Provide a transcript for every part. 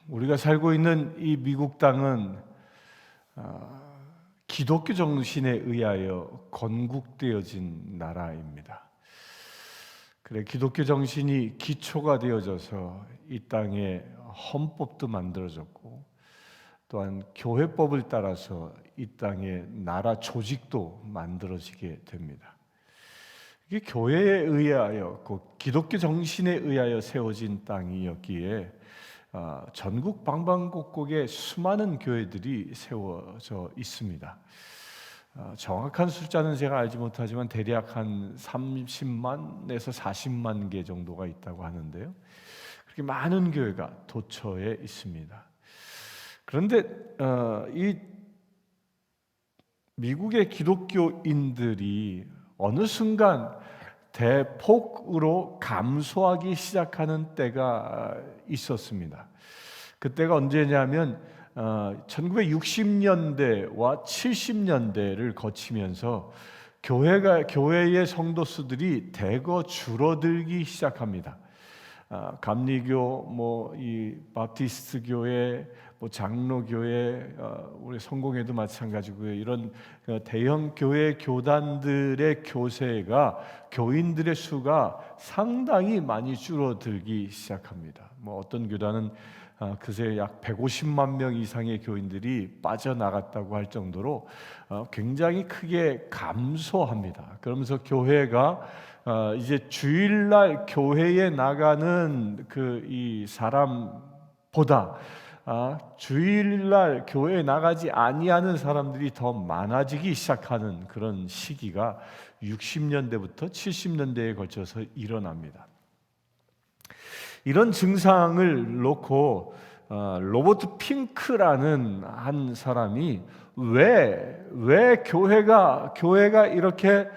우리가 살고 있는 이 미국 땅은 기독교 정신에 의하여 건국되어진 나라입니다. 그래, 기독교 정신이 기초가 되어져서 이 땅에 헌법도 만들어졌고, 또한 교회법을 따라서 이 땅에 나라 조직도 만들어지게 됩니다. 이게 교회에 의하여, 기독교 정신에 의하여 세워진 땅이었기에 전국 방방곡곡에 수많은 교회들이 세워져 있습니다. 정확한 숫자는 제가 알지 못하지만 대략 한 30만에서 40만 개 정도가 있다고 하는데요. 그렇게 많은 교회가 도처에 있습니다. 그런데 이 미국의 기독교인들이 어느 순간 대폭으로 감소하기 시작하는 때가 있었습니다. 그때가 언제냐면 1960년대와 70년대를 거치면서 교회의 성도수들이 대거 줄어들기 시작합니다. 감리교, 이 바티스트 교회, 장로교회, 우리 성공회도 마찬가지고요. 이런 대형 교회 교단들의 교세가, 교인들의 수가 상당히 많이 줄어들기 시작합니다. 어떤 교단은 그새 약 150만 명 이상의 교인들이 빠져나갔다고 할 정도로 굉장히 크게 감소합니다. 그러면서 교회가 이제 주일날 교회에 나가는 이 사람보다 주일날 교회에 나가지 아니하는 사람들이 더 많아지기 시작하는 그런 시기가 60년대부터 70년대에 걸쳐서 일어납니다. 이런 증상을 놓고 로버트 핑크라는 한 사람이 왜 교회가 이렇게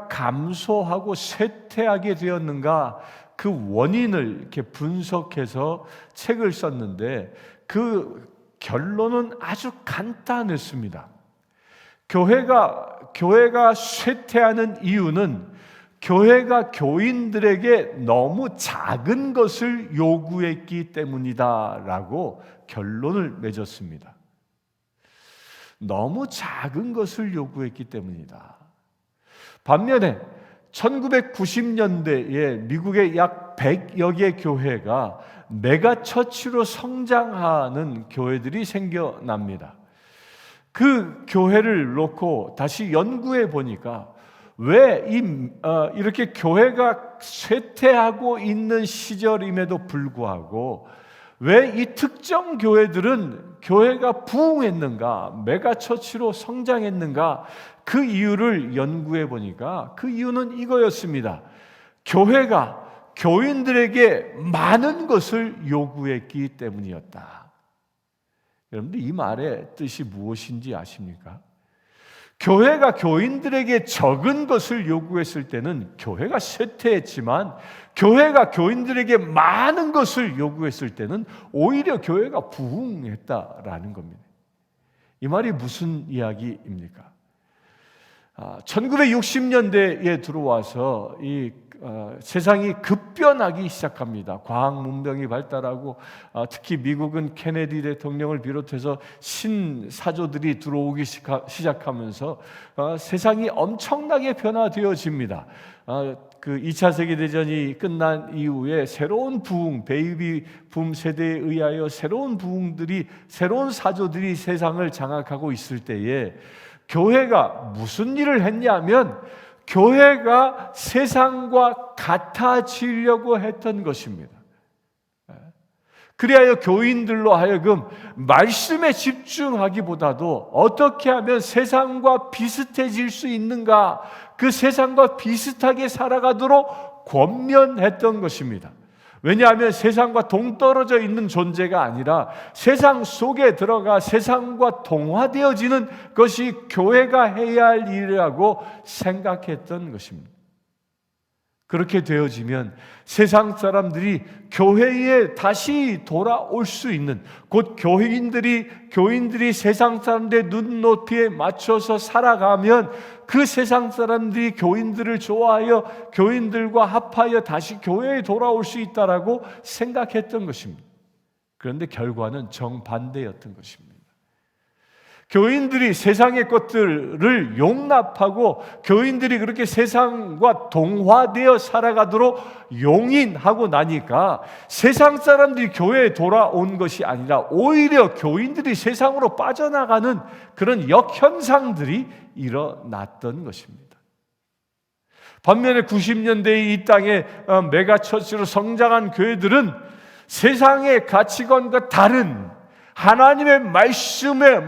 감소하고 쇠퇴하게 되었는가, 그 원인을 이렇게 분석해서 책을 썼는데 그 결론은 아주 간단했습니다. 교회가 쇠퇴하는 이유는 교회가 교인들에게 너무 작은 것을 요구했기 때문이다라고 결론을 맺었습니다. 너무 작은 것을 요구했기 때문이다. 반면에 1990년대에 미국의 약 100여 개 교회가 메가처치로 성장하는 교회들이 생겨납니다. 그 교회를 놓고 다시 연구해 보니까 왜 이렇게 교회가 쇠퇴하고 있는 시절임에도 불구하고 왜 이 특정 교회들은 교회가 부흥했는가, 메가처치로 성장했는가, 그 이유를 연구해 보니까 그 이유는 이거였습니다. 교회가 교인들에게 많은 것을 요구했기 때문이었다. 여러분들, 이 말의 뜻이 무엇인지 아십니까? 교회가 교인들에게 적은 것을 요구했을 때는 교회가 쇠퇴했지만, 교회가 교인들에게 많은 것을 요구했을 때는 오히려 교회가 부흥했다라는 겁니다. 이 말이 무슨 이야기입니까? 1960년대에 들어와서 세상이 급변하기 시작합니다. 과학 문명이 발달하고 특히 미국은 케네디 대통령을 비롯해서 신사조들이 들어오기 시작하면서 세상이 엄청나게 변화되어집니다. 그 2차 세계대전이 끝난 이후에 새로운 부흥, 베이비 붐 세대에 의하여 새로운 부흥들이, 새로운 사조들이 세상을 장악하고 있을 때에 교회가 무슨 일을 했냐면 교회가 세상과 같아지려고 했던 것입니다. 그리하여 교인들로 하여금 말씀에 집중하기보다도 어떻게 하면 세상과 비슷해질 수 있는가, 그 세상과 비슷하게 살아가도록 권면했던 것입니다. 왜냐하면 세상과 동떨어져 있는 존재가 아니라 세상 속에 들어가 세상과 동화되어지는 것이 교회가 해야 할 일이라고 생각했던 것입니다. 그렇게 되어지면 세상 사람들이 교회에 다시 돌아올 수 있는, 곧 교인들이 세상 사람들의 눈높이에 맞춰서 살아가면 그 세상 사람들이 교인들을 좋아하여 교인들과 합하여 다시 교회에 돌아올 수 있다라고 생각했던 것입니다. 그런데 결과는 정반대였던 것입니다. 교인들이 세상의 것들을 용납하고 교인들이 그렇게 세상과 동화되어 살아가도록 용인하고 나니까 세상 사람들이 교회에 돌아온 것이 아니라 오히려 교인들이 세상으로 빠져나가는 그런 역현상들이 일어났던 것입니다. 반면에 90년대에 이 땅에 메가처치로 성장한 교회들은 세상의 가치관과 다른 하나님의 말씀으로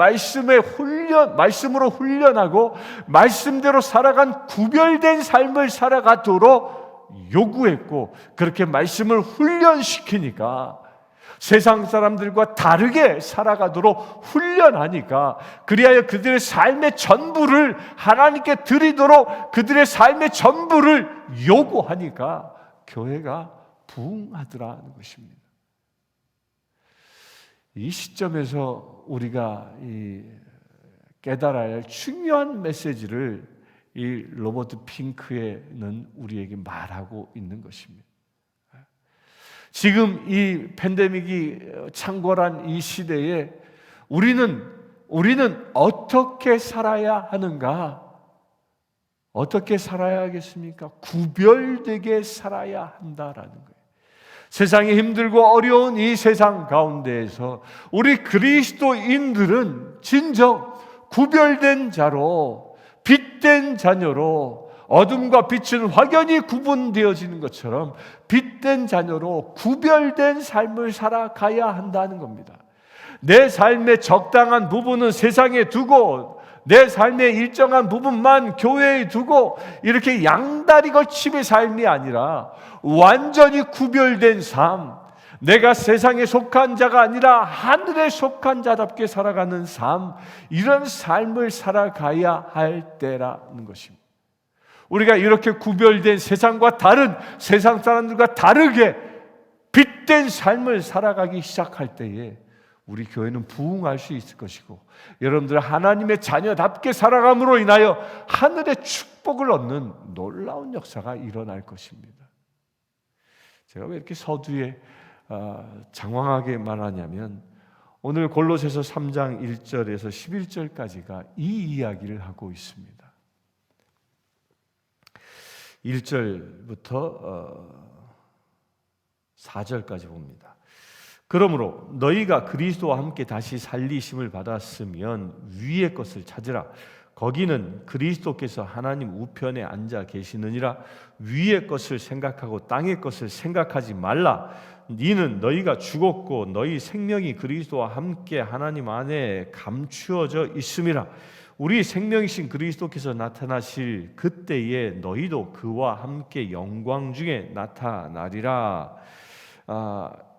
훈련하고 말씀대로 살아간 구별된 삶을 살아가도록 요구했고, 그렇게 말씀을 훈련시키니까 세상 사람들과 다르게 살아가도록 훈련하니까, 그리하여 그들의 삶의 전부를 하나님께 드리도록 그들의 삶의 전부를 요구하니까 교회가 부흥하더라는 것입니다. 이 시점에서 우리가 깨달아야 할 중요한 메시지를 이 로버트 핑크에는 우리에게 말하고 있는 것입니다. 지금 이 팬데믹이 창궐한 이 시대에 우리는 어떻게 살아야 하는가? 어떻게 살아야 하겠습니까? 구별되게 살아야 한다라는 거예요. 세상이 힘들고 어려운 이 세상 가운데에서 우리 그리스도인들은 진정 구별된 자로, 빛된 자녀로, 어둠과 빛은 확연히 구분되어지는 것처럼 빛된 자녀로 구별된 삶을 살아가야 한다는 겁니다. 내 삶의 적당한 부분은 세상에 두고 내 삶의 일정한 부분만 교회에 두고 이렇게 양다리 걸침의 삶이 아니라 완전히 구별된 삶, 내가 세상에 속한 자가 아니라 하늘에 속한 자답게 살아가는 삶, 이런 삶을 살아가야 할 때라는 것입니다. 우리가 이렇게 구별된 세상과 다른, 세상 사람들과 다르게 빛된 삶을 살아가기 시작할 때에 우리 교회는 부흥할 수 있을 것이고, 여러분들 하나님의 자녀답게 살아감으로 인하여 하늘의 축복을 얻는 놀라운 역사가 일어날 것입니다. 제가 왜 이렇게 서두에 장황하게 말하냐면, 오늘 골로새서 3장 1절에서 11절까지가 이 이야기를 하고 있습니다. 1절부터 4절까지 봅니다. 그러므로 너희가 그리스도와 함께 다시 살리심을 받았으면 위의 것을 찾으라. 거기는 그리스도께서 하나님 우편에 앉아 계시느니라. 위의 것을 생각하고 땅의 것을 생각하지 말라. 이는 너희가 죽었고 너희 생명이 그리스도와 함께 하나님 안에 감추어져 있음이라. 우리 생명이신 그리스도께서 나타나실 그때에 너희도 그와 함께 영광 중에 나타나리라.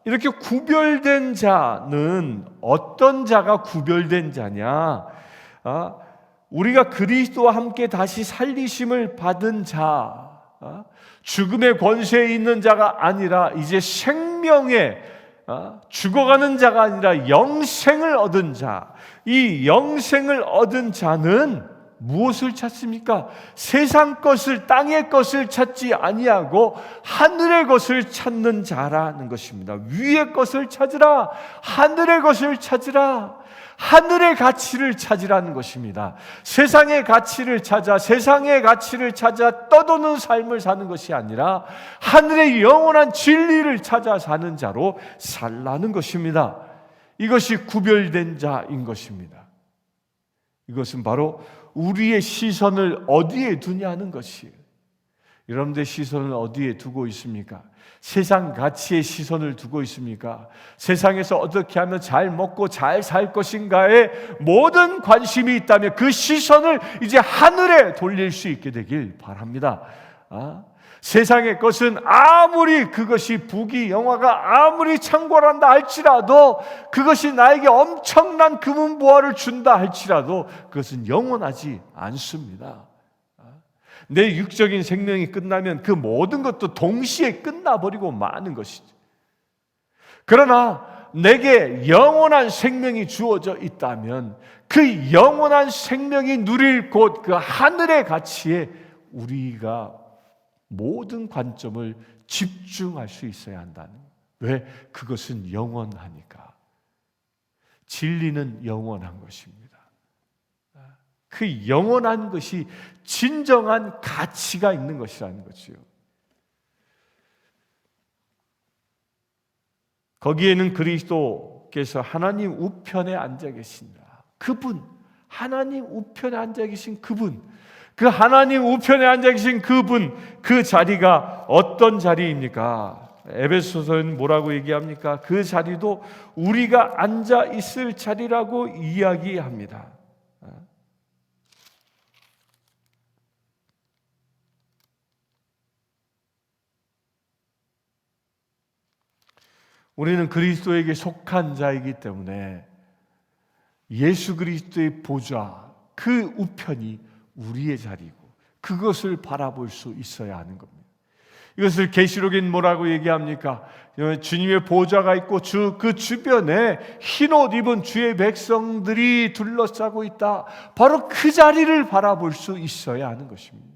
이렇게 구별된 자는 어떤 자가 구별된 자냐? 우리가 그리스도와 함께 다시 살리심을 받은 자, 죽음의 권세에 있는 자가 아니라 이제 생명에 죽어가는 자가 아니라 영생을 얻은 자, 이 영생을 얻은 자는 무엇을 찾습니까? 세상 것을, 땅의 것을 찾지 아니하고 하늘의 것을 찾는 자라는 것입니다. 위의 것을 찾으라, 하늘의 것을 찾으라, 하늘의 가치를 찾으라는 것입니다. 세상의 가치를 찾아, 세상의 가치를 찾아 떠도는 삶을 사는 것이 아니라 하늘의 영원한 진리를 찾아 사는 자로 살라는 것입니다. 이것이 구별된 자인 것입니다. 이것은 바로 우리의 시선을 어디에 두냐는 것이에요. 여러분들의 시선을 어디에 두고 있습니까? 세상 가치에 시선을 두고 있습니까? 세상에서 어떻게 하면 잘 먹고 잘 살 것인가에 모든 관심이 있다면 그 시선을 이제 하늘에 돌릴 수 있게 되길 바랍니다. 세상의 것은 아무리 그것이 부귀 영화가 아무리 창궐한다 할지라도, 그것이 나에게 엄청난 금은보화를 준다 할지라도 그것은 영원하지 않습니다. 내 육적인 생명이 끝나면 그 모든 것도 동시에 끝나버리고 마는 것이죠. 그러나 내게 영원한 생명이 주어져 있다면 그 영원한 생명이 누릴 곳, 그 하늘의 가치에 우리가 모든 관점을 집중할 수 있어야 한다는. 왜? 그것은 영원하니까. 진리는 영원한 것입니다. 그 영원한 것이 진정한 가치가 있는 것이라는 거지요. 거기에는 그리스도께서 하나님 우편에 앉아 계신다. 그분, 하나님 우편에 앉아 계신 그분, 그 하나님 우편에 앉아 계신 그분, 그 자리가 어떤 자리입니까? 에베소서는 뭐라고 얘기합니까? 그 자리도 우리가 앉아 있을 자리라고 이야기합니다. 우리는 그리스도에게 속한 자이기 때문에 예수 그리스도의 보좌, 그 우편이 우리의 자리고 그것을 바라볼 수 있어야 하는 겁니다. 이것을 계시록엔 뭐라고 얘기합니까? 주님의 보좌가 있고 그 주변에 흰옷 입은 주의 백성들이 둘러싸고 있다. 바로 그 자리를 바라볼 수 있어야 하는 것입니다.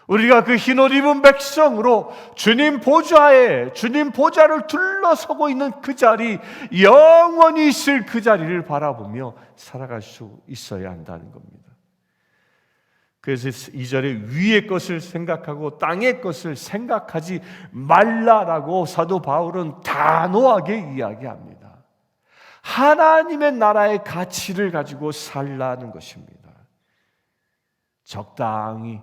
우리가 그 흰옷 입은 백성으로 주님 보좌에, 주님 보좌를 둘러서고 있는 그 자리, 영원히 있을 그 자리를 바라보며 살아갈 수 있어야 한다는 겁니다. 그래서 2절에 위의 것을 생각하고 땅의 것을 생각하지 말라라고 사도 바울은 단호하게 이야기합니다. 하나님의 나라의 가치를 가지고 살라는 것입니다. 적당히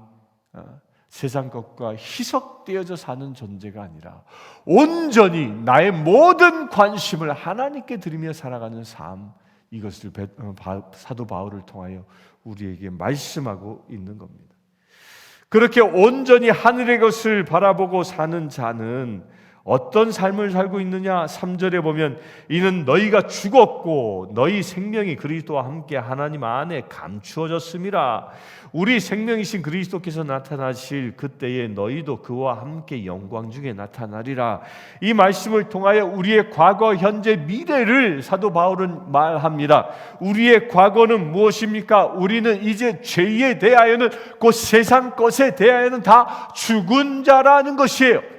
세상 것과 희석되어져 사는 존재가 아니라 온전히 나의 모든 관심을 하나님께 드리며 살아가는 삶, 이것을 사도 바울을 통하여 우리에게 말씀하고 있는 겁니다. 그렇게 온전히 하늘의 것을 바라보고 사는 자는 어떤 삶을 살고 있느냐? 3절에 보면 이는 너희가 죽었고 너희 생명이 그리스도와 함께 하나님 안에 감추어졌음이라. 우리 생명이신 그리스도께서 나타나실 그때에 너희도 그와 함께 영광 중에 나타나리라. 이 말씀을 통하여 우리의 과거, 현재, 미래를 사도 바울은 말합니다. 우리의 과거는 무엇입니까? 우리는 이제 죄에 대하여는, 그 세상 것에 대하여는 다 죽은 자라는 것이에요.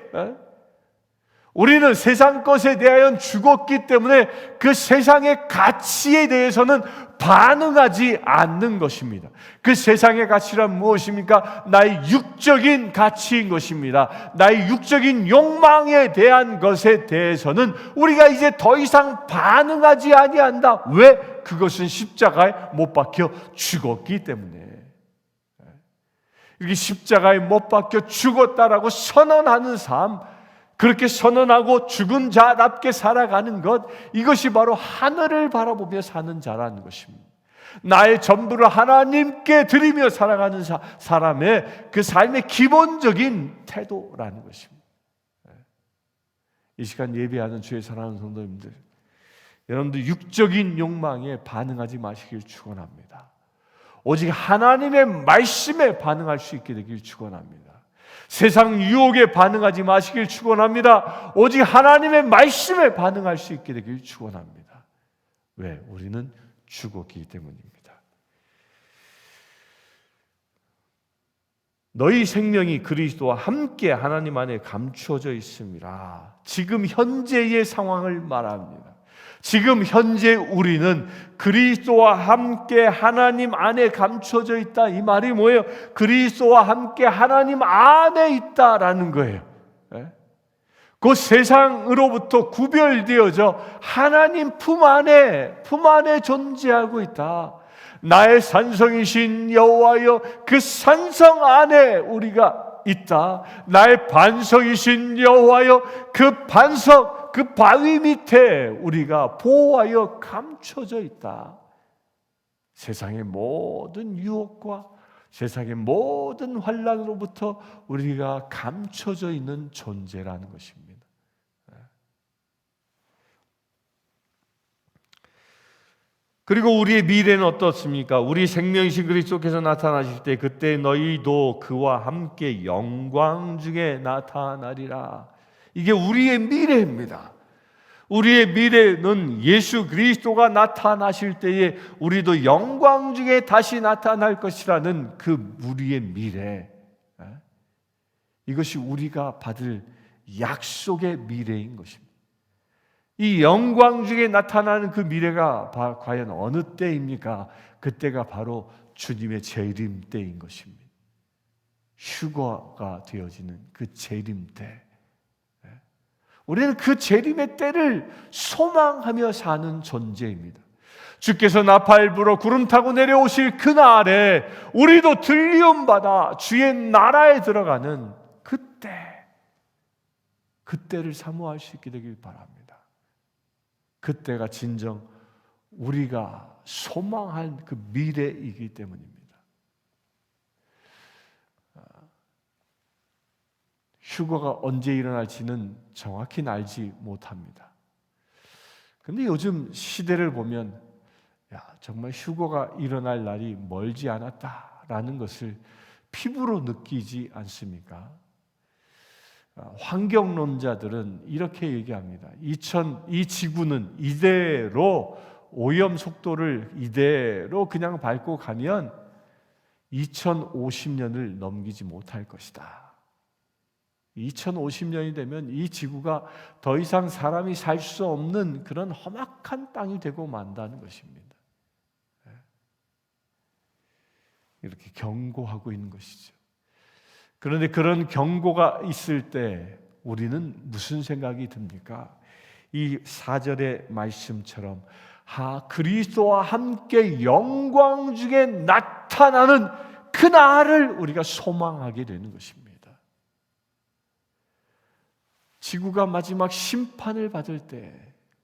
우리는 세상 것에 대하여 죽었기 때문에 그 세상의 가치에 대해서는 반응하지 않는 것입니다. 그 세상의 가치란 무엇입니까? 나의 육적인 가치인 것입니다. 나의 육적인 욕망에 대한 것에 대해서는 우리가 이제 더 이상 반응하지 아니한다. 왜? 그것은 십자가에 못 박혀 죽었기 때문에. 이렇게 십자가에 못 박혀 죽었다라고 선언하는 삶, 그렇게 선언하고 죽은 자답게 살아가는 것, 이것이 바로 하늘을 바라보며 사는 자라는 것입니다. 나의 전부를 하나님께 드리며 살아가는 사람의 그 삶의 기본적인 태도라는 것입니다. 이 시간 예배하는 주의 사랑하는 성도님들, 여러분들 육적인 욕망에 반응하지 마시길 축원합니다. 오직 하나님의 말씀에 반응할 수 있게 되길 축원합니다. 세상 유혹에 반응하지 마시길 축원합니다. 오직 하나님의 말씀에 반응할 수 있게 되길 축원합니다. 왜? 우리는 죽었기 때문입니다. 너희 생명이 그리스도와 함께 하나님 안에 감추어져 있습니다. 지금 현재의 상황을 말합니다. 지금 현재 우리는 그리스도와 함께 하나님 안에 감춰져 있다. 이 말이 뭐예요? 그리스도와 함께 하나님 안에 있다라는 거예요. 그 세상으로부터 구별되어져 하나님 품 안에 존재하고 있다. 나의 산성이신 여호와여, 그 산성 안에 우리가 있다. 나의 반석이신 여호와여, 그 반석, 그 바위 밑에 우리가 보호하여 감춰져 있다. 세상의 모든 유혹과 세상의 모든 환난으로부터 우리가 감춰져 있는 존재라는 것입니다. 그리고 우리의 미래는 어떻습니까? 우리 생명이신 그리스도께서 나타나실 때 그때 너희도 그와 함께 영광 중에 나타나리라. 이게 우리의 미래입니다. 우리의 미래는 예수 그리스도가 나타나실 때에 우리도 영광 중에 다시 나타날 것이라는 그 우리의 미래, 이것이 우리가 받을 약속의 미래인 것입니다. 이 영광 중에 나타나는 그 미래가 과연 어느 때입니까? 그때가 바로 주님의 재림 때인 것입니다. 휴거가 되어지는 그 재림 때, 우리는 그 재림의 때를 소망하며 사는 존재입니다. 주께서 나팔 불어 구름 타고 내려오실 그날에 우리도 들리움 받아 주의 나라에 들어가는 그때를 사모할 수 있게 되길 바랍니다. 그때가 진정 우리가 소망한 그 미래이기 때문입니다. 휴거가 언제 일어날지는 정확히 알지 못합니다. 그런데 요즘 시대를 보면 정말 휴거가 일어날 날이 멀지 않았다라는 것을 피부로 느끼지 않습니까? 환경론자들은 이렇게 얘기합니다. 이 지구는 이대로 오염 속도를 이대로 그냥 밟고 가면 2050년을 넘기지 못할 것이다. 2050년이 되면 이 지구가 더 이상 사람이 살 수 없는 그런 험악한 땅이 되고 만다는 것입니다. 이렇게 경고하고 있는 것이죠. 그런데 그런 경고가 있을 때 우리는 무슨 생각이 듭니까? 이 4절의 말씀처럼 그리스도와 함께 영광 중에 나타나는 그날을 우리가 소망하게 되는 것입니다. 지구가 마지막 심판을 받을 때,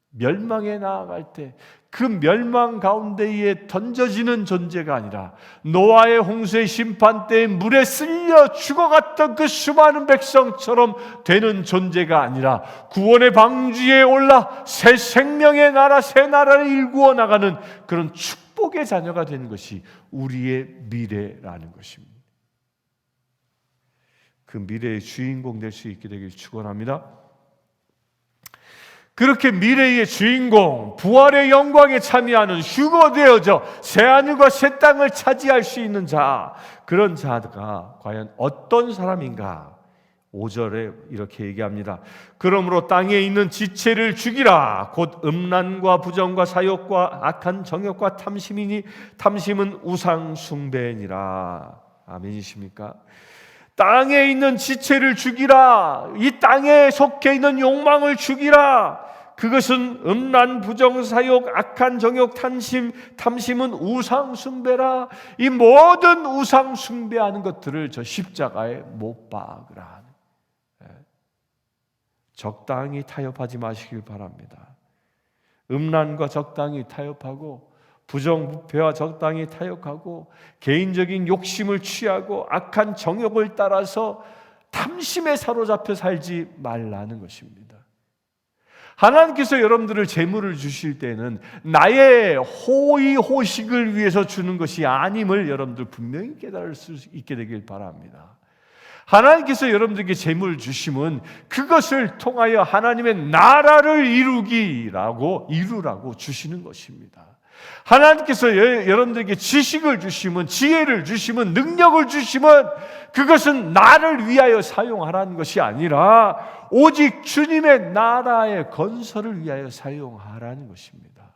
멸망에 나아갈 때, 그 멸망 가운데에 던져지는 존재가 아니라 노아의 홍수의 심판 때에 물에 쓸려 죽어갔던 그 수많은 백성처럼 되는 존재가 아니라 구원의 방주에 올라 새 생명의 나라, 새 나라를 일구어 나가는 그런 축복의 자녀가 되는 것이 우리의 미래라는 것입니다. 그 미래의 주인공 될 수 있게 되길 축원합니다. 그렇게 미래의 주인공, 부활의 영광에 참여하는 휴거되어져 새하늘과 새 땅을 차지할 수 있는 자, 그런 자가 과연 어떤 사람인가? 5절에 이렇게 얘기합니다. 그러므로 땅에 있는 지체를 죽이라. 곧 음란과 부정과 사욕과 악한 정욕과 탐심이니 탐심은 우상 숭배니라. 아멘이십니까? 땅에 있는 지체를 죽이라. 이 땅에 속해 있는 욕망을 죽이라. 그것은 음란, 부정, 사욕, 악한 정욕, 탐심은 우상 숭배라. 이 모든 우상 숭배하는 것들을 저 십자가에 못 박으라. 적당히 타협하지 마시길 바랍니다. 음란과 적당히 타협하고 부정부패와 적당히 타협하고 개인적인 욕심을 취하고 악한 정욕을 따라서 탐심에 사로잡혀 살지 말라는 것입니다. 하나님께서 여러분들을 재물을 주실 때는 나의 호의호식을 위해서 주는 것이 아님을 여러분들 분명히 깨달을 수 있게 되길 바랍니다. 하나님께서 여러분들에게 재물을 주심은 그것을 통하여 하나님의 나라를 이루라고 주시는 것입니다. 하나님께서 여러분들에게 지식을 주시면, 지혜를 주시면, 능력을 주시면 그것은 나를 위하여 사용하라는 것이 아니라 오직 주님의 나라의 건설을 위하여 사용하라는 것입니다.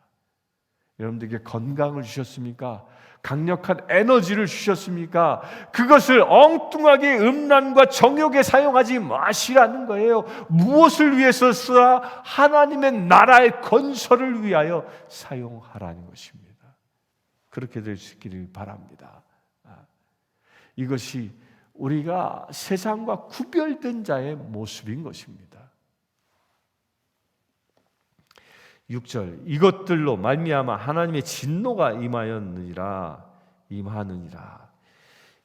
여러분들에게 건강을 주셨습니까? 강력한 에너지를 주셨습니까? 그것을 엉뚱하게 음란과 정욕에 사용하지 마시라는 거예요. 무엇을 위해서 쓰라? 하나님의 나라의 건설을 위하여 사용하라는 것입니다. 그렇게 될 수 있기를 바랍니다. 이것이 우리가 세상과 구별된 자의 모습인 것입니다. 6절 이것들로 말미암아 하나님의 진노가 임하느니라.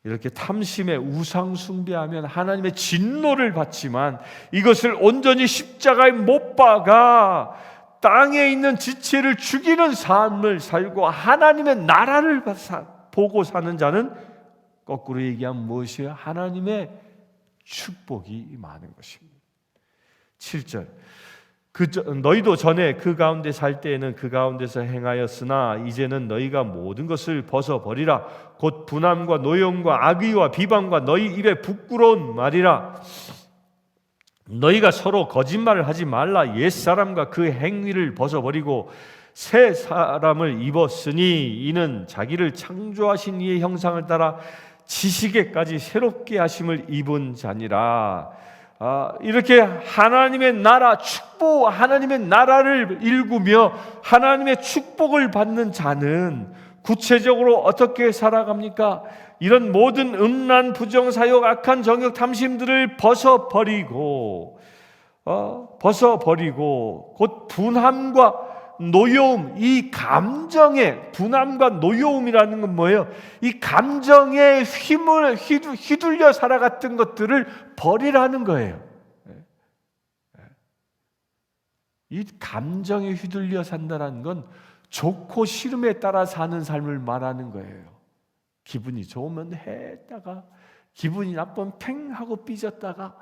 이렇게 탐심에 우상 숭배하면 하나님의 진노를 받지만 이것을 온전히 십자가에 못 박아 땅에 있는 지체를 죽이는 삶을 살고 하나님의 나라를 보고 사는 자는 거꾸로 얘기하면 무엇이에요? 하나님의 축복이 많은 것입니다. 7절 너희도 전에 그 가운데 살 때에는 그 가운데서 행하였으나 이제는 너희가 모든 것을 벗어버리라. 곧 분함과 노염과 악의와 비방과 너희 입에 부끄러운 말이라. 너희가 서로 거짓말을 하지 말라. 옛사람과 그 행위를 벗어버리고 새 사람을 입었으니 이는 자기를 창조하신 이의 형상을 따라 지식에까지 새롭게 하심을 입은 자니라. 이렇게 하나님의 나라 축복, 하나님의 나라를 일구며 하나님의 축복을 받는 자는 구체적으로 어떻게 살아갑니까? 이런 모든 음란, 부정사욕, 악한 정욕, 탐심들을 벗어버리고 곧 분함과 노여움, 이 감정의 분함과 노여움이라는 건 뭐예요? 이 감정의 힘을 휘둘려 살아갔던 것들을 버리라는 거예요. 이 감정에 휘둘려 산다는 건 좋고 싫음에 따라 사는 삶을 말하는 거예요. 기분이 좋으면 했다가 기분이 나쁘면 팽 하고 삐졌다가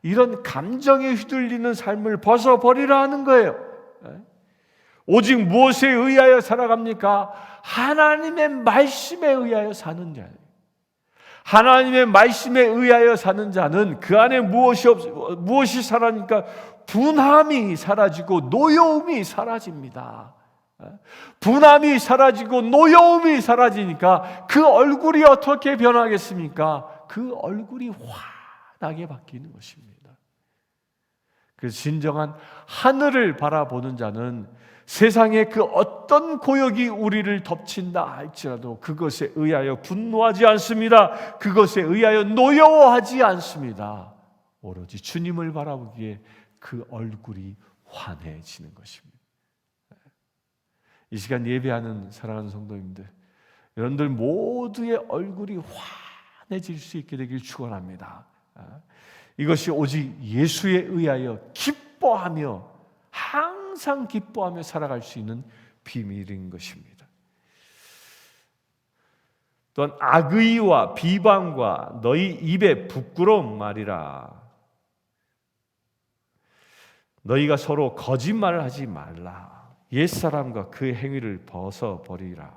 이런 감정에 휘둘리는 삶을 벗어버리라 하는 거예요. 오직 무엇에 의하여 살아갑니까? 하나님의 말씀에 의하여 사는 자예요. 하나님의 말씀에 의하여 사는 자는 그 안에 무엇이 사라니까? 분함이 사라지고 노여움이 사라집니다. 분함이 사라지고 노여움이 사라지니까 그 얼굴이 어떻게 변하겠습니까? 그 얼굴이 환하게 바뀌는 것입니다. 그 진정한 하늘을 바라보는 자는 세상의 그 어떤 고역이 우리를 덮친다 할지라도 그것에 의하여 분노하지 않습니다. 그것에 의하여 노여워하지 않습니다. 오로지 주님을 바라보기에 그 얼굴이 환해지는 것입니다. 이 시간 예배하는 사랑하는 성도님들, 여러분들 모두의 얼굴이 환해질 수 있게 되길 축원합니다. 이것이 오직 예수에 의하여 기뻐하며 항상 기뻐하며 살아갈 수 있는 비밀인 것입니다. 또한 악의와 비방과 너희 입에 부끄러운 말이라. 너희가 서로 거짓말을 하지 말라. 옛사람과 그 행위를 벗어버리라.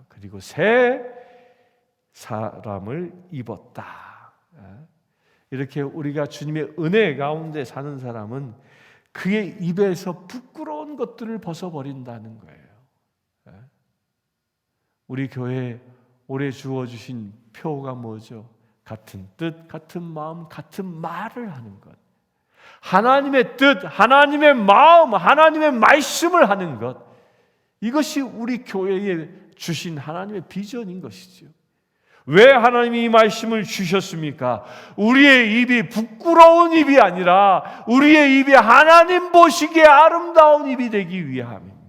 그리고 새 사람을 입었다. 이렇게 우리가 주님의 은혜 가운데 사는 사람은 그의 입에서 부끄러운 것들을 벗어버린다는 거예요. 우리 교회에 올해 주어주신 표가 뭐죠? 같은 뜻, 같은 마음, 같은 말을 하는 것. 하나님의 뜻, 하나님의 마음, 하나님의 말씀을 하는 것. 이것이 우리 교회에 주신 하나님의 비전인 것이죠. 왜 하나님이 이 말씀을 주셨습니까? 우리의 입이 부끄러운 입이 아니라 우리의 입이 하나님 보시기에 아름다운 입이 되기 위함입니다.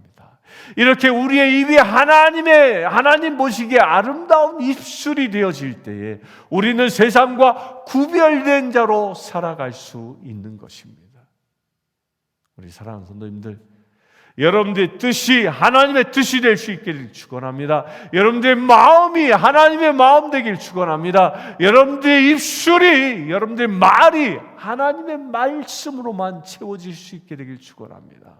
이렇게 우리의 입이 하나님 보시기에 아름다운 입술이 되어질 때에 우리는 세상과 구별된 자로 살아갈 수 있는 것입니다. 우리 사랑하는 성도님들, 여러분들의 뜻이 하나님의 뜻이 될 수 있기를 축원합니다. 여러분들의 마음이 하나님의 마음 되길 축원합니다. 여러분들의 입술이, 여러분들의 말이 하나님의 말씀으로만 채워질 수 있게 되길 축원합니다.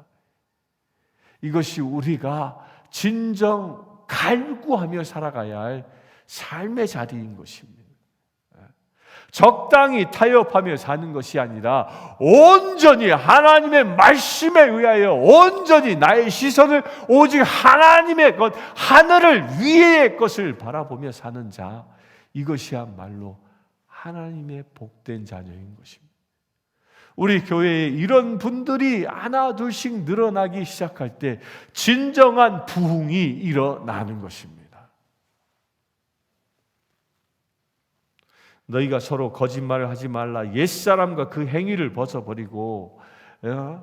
이것이 우리가 진정 갈구하며 살아가야 할 삶의 자리인 것입니다. 적당히 타협하며 사는 것이 아니라 온전히 하나님의 말씀에 의하여 온전히 나의 시선을 오직 하나님의 것, 하늘을 위의 것을 바라보며 사는 자, 이것이야말로 하나님의 복된 자녀인 것입니다. 우리 교회에 이런 분들이 하나 둘씩 늘어나기 시작할 때 진정한 부흥이 일어나는 것입니다. 너희가 서로 거짓말을 하지 말라. 옛사람과 그 행위를 벗어버리고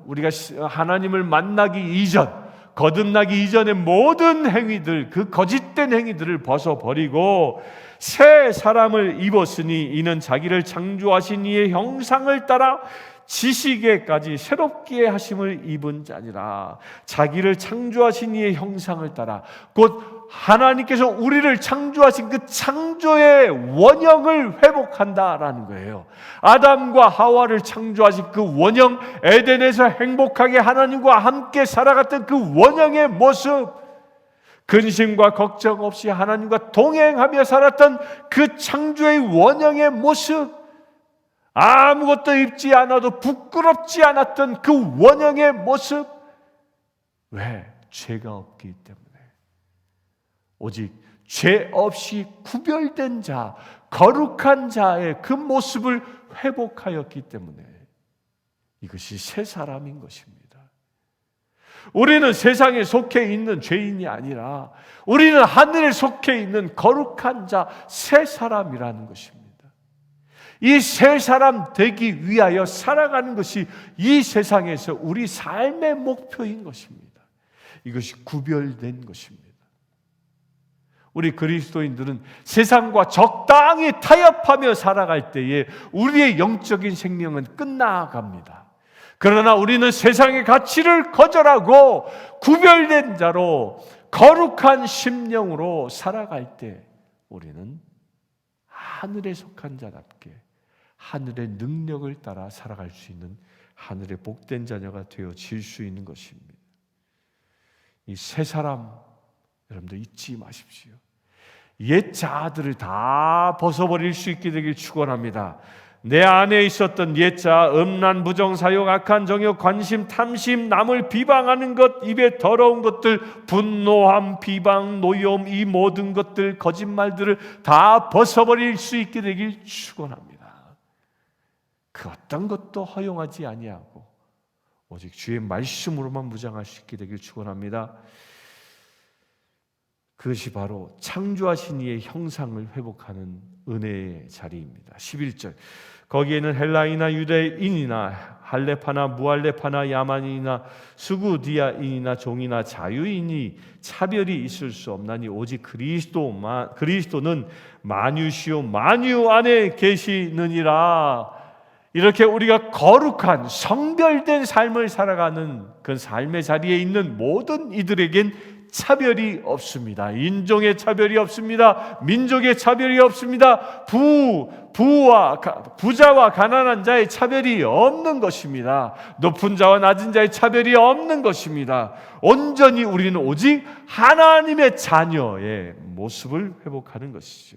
우리가 하나님을 만나기 이전, 거듭나기 이전의 모든 행위들, 그 거짓된 행위들을 벗어버리고 새 사람을 입었으니 이는 자기를 창조하신 이의 형상을 따라 지식에까지 새롭게 하심을 입은 자니라. 자기를 창조하신 이의 형상을 따라, 곧 하나님께서 우리를 창조하신 그 창조의 원형을 회복한다라는 거예요. 아담과 하와를 창조하신 그 원형, 에덴에서 행복하게 하나님과 함께 살아갔던 그 원형의 모습, 근심과 걱정 없이 하나님과 동행하며 살았던 그 창조의 원형의 모습, 아무것도 입지 않아도 부끄럽지 않았던 그 원형의 모습. 왜? 죄가 없기 때문에. 오직 죄 없이 구별된 자, 거룩한 자의 그 모습을 회복하였기 때문에 이것이 새 사람인 것입니다. 우리는 세상에 속해 있는 죄인이 아니라 우리는 하늘에 속해 있는 거룩한 자, 새 사람이라는 것입니다. 이 새 사람 되기 위하여 살아가는 것이 이 세상에서 우리 삶의 목표인 것입니다. 이것이 구별된 것입니다. 우리 그리스도인들은 세상과 적당히 타협하며 살아갈 때에 우리의 영적인 생명은 끝나갑니다. 그러나 우리는 세상의 가치를 거절하고 구별된 자로 거룩한 심령으로 살아갈 때 우리는 하늘에 속한 자답게 하늘의 능력을 따라 살아갈 수 있는 하늘의 복된 자녀가 되어질 수 있는 것입니다. 이 새 사람 여러분들 잊지 마십시오. 옛 자아들을 다 벗어버릴 수 있게 되길 축원합니다. 내 안에 있었던 옛 자아, 음란, 부정, 사욕, 악한 정욕, 관심, 탐심, 남을 비방하는 것, 입에 더러운 것들, 분노함, 비방, 노여움, 이 모든 것들, 거짓말들을 다 벗어버릴 수 있게 되길 축원합니다. 그 어떤 것도 허용하지 아니하고 오직 주의 말씀으로만 무장할 수 있게 되길 축원합니다. 그것이 바로 창조하신 이의 형상을 회복하는 은혜의 자리입니다. 11절 거기에는 헬라인이나 유대인이나 할레파나 무할레파나 야만인이나 수구디아인이나 종이나 자유인이 차별이 있을 수 없나니 오직 그리스도는 만유시요 만유 안에 계시느니라. 이렇게 우리가 거룩한 성별된 삶을 살아가는 그 삶의 자리에 있는 모든 이들에겐 차별이 없습니다. 인종의 차별이 없습니다. 민족의 차별이 없습니다. 부자와 가난한 자의 차별이 없는 것입니다. 높은 자와 낮은 자의 차별이 없는 것입니다. 온전히 우리는 오직 하나님의 자녀의 모습을 회복하는 것이죠.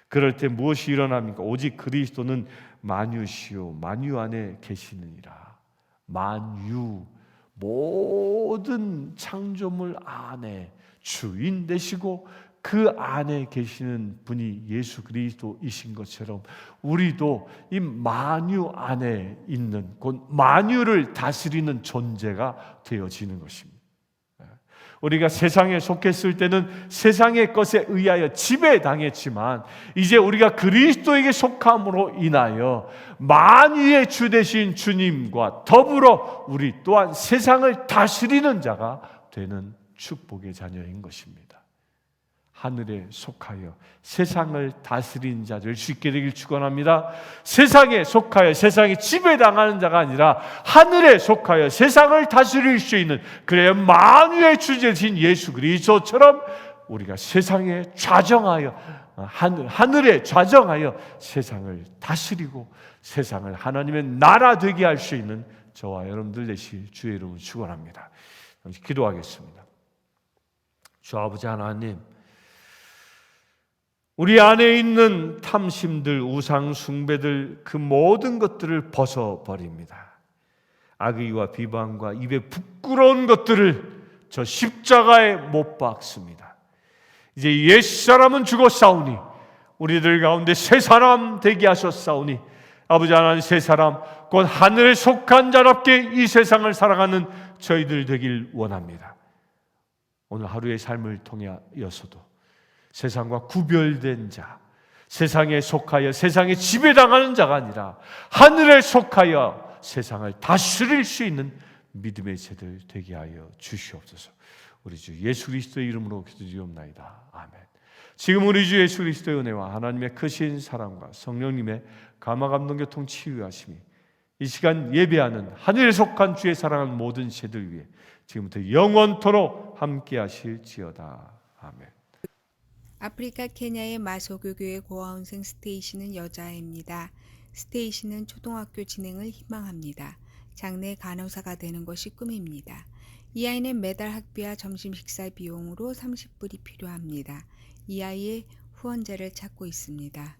그럴 때 무엇이 일어납니까? 오직 그리스도는 만유시요 만유 안에 계시느니라. 만유 모든 창조물 안에 주인 되시고 그 안에 계시는 분이 예수 그리스도이신 것처럼 우리도 이 만유 안에 있는 곧 만유를 다스리는 존재가 되어지는 것입니다. 우리가 세상에 속했을 때는 세상의 것에 의하여 지배당했지만 이제 우리가 그리스도에게 속함으로 인하여 만유의 주 되신 주님과 더불어 우리 또한 세상을 다스리는 자가 되는 축복의 자녀인 것입니다. 하늘에 속하여 세상을 다스리는 자 될 수 있게 되길 축원합니다. 세상에 속하여 세상에 지배당하는 자가 아니라 하늘에 속하여 세상을 다스릴 수 있는 그래야 만유의 주제신 예수 그리스도처럼 우리가 세상에 좌정하여 하늘에 좌정하여 세상을 다스리고 세상을 하나님의 나라 되게 할 수 있는 저와 여러분들 되실 주의 이름을 축원합니다. 잠시 기도하겠습니다. 주 아버지 하나님, 우리 안에 있는 탐심들, 우상 숭배들 그 모든 것들을 벗어버립니다. 악의와 비방과 입에 부끄러운 것들을 저 십자가에 못 박습니다. 이제 옛사람은 죽었사오니 우리들 가운데 새 사람 되게 하셨사오니 아버지 하나님 새 사람 곧 하늘에 속한 자답게 이 세상을 살아가는 저희들 되길 원합니다. 오늘 하루의 삶을 통하여서도 세상과 구별된 자, 세상에 속하여 세상에 지배당하는 자가 아니라 하늘에 속하여 세상을 다스릴 수 있는 믿음의 세대들 되게 하여 주시옵소서. 우리 주 예수 그리스도의 이름으로 기도드리옵나이다. 아멘. 지금 우리 주 예수 그리스도의 은혜와 하나님의 크신 사랑과 성령님의 감화감동교통 치유하심이 이 시간 예배하는 하늘에 속한 주의 사랑하는 모든 세대들 위해 지금부터 영원토록 함께 하실지어다. 아멘. 아프리카 케냐의 마소교교의 고아원생 스테이시는 여자아이입니다. 스테이시는 초등학교 진행을 희망합니다. 장래 간호사가 되는 것이 꿈입니다. 이 아이는 매달 학비와 점심 식사 비용으로 30불이 필요합니다. 이 아이의 후원자를 찾고 있습니다.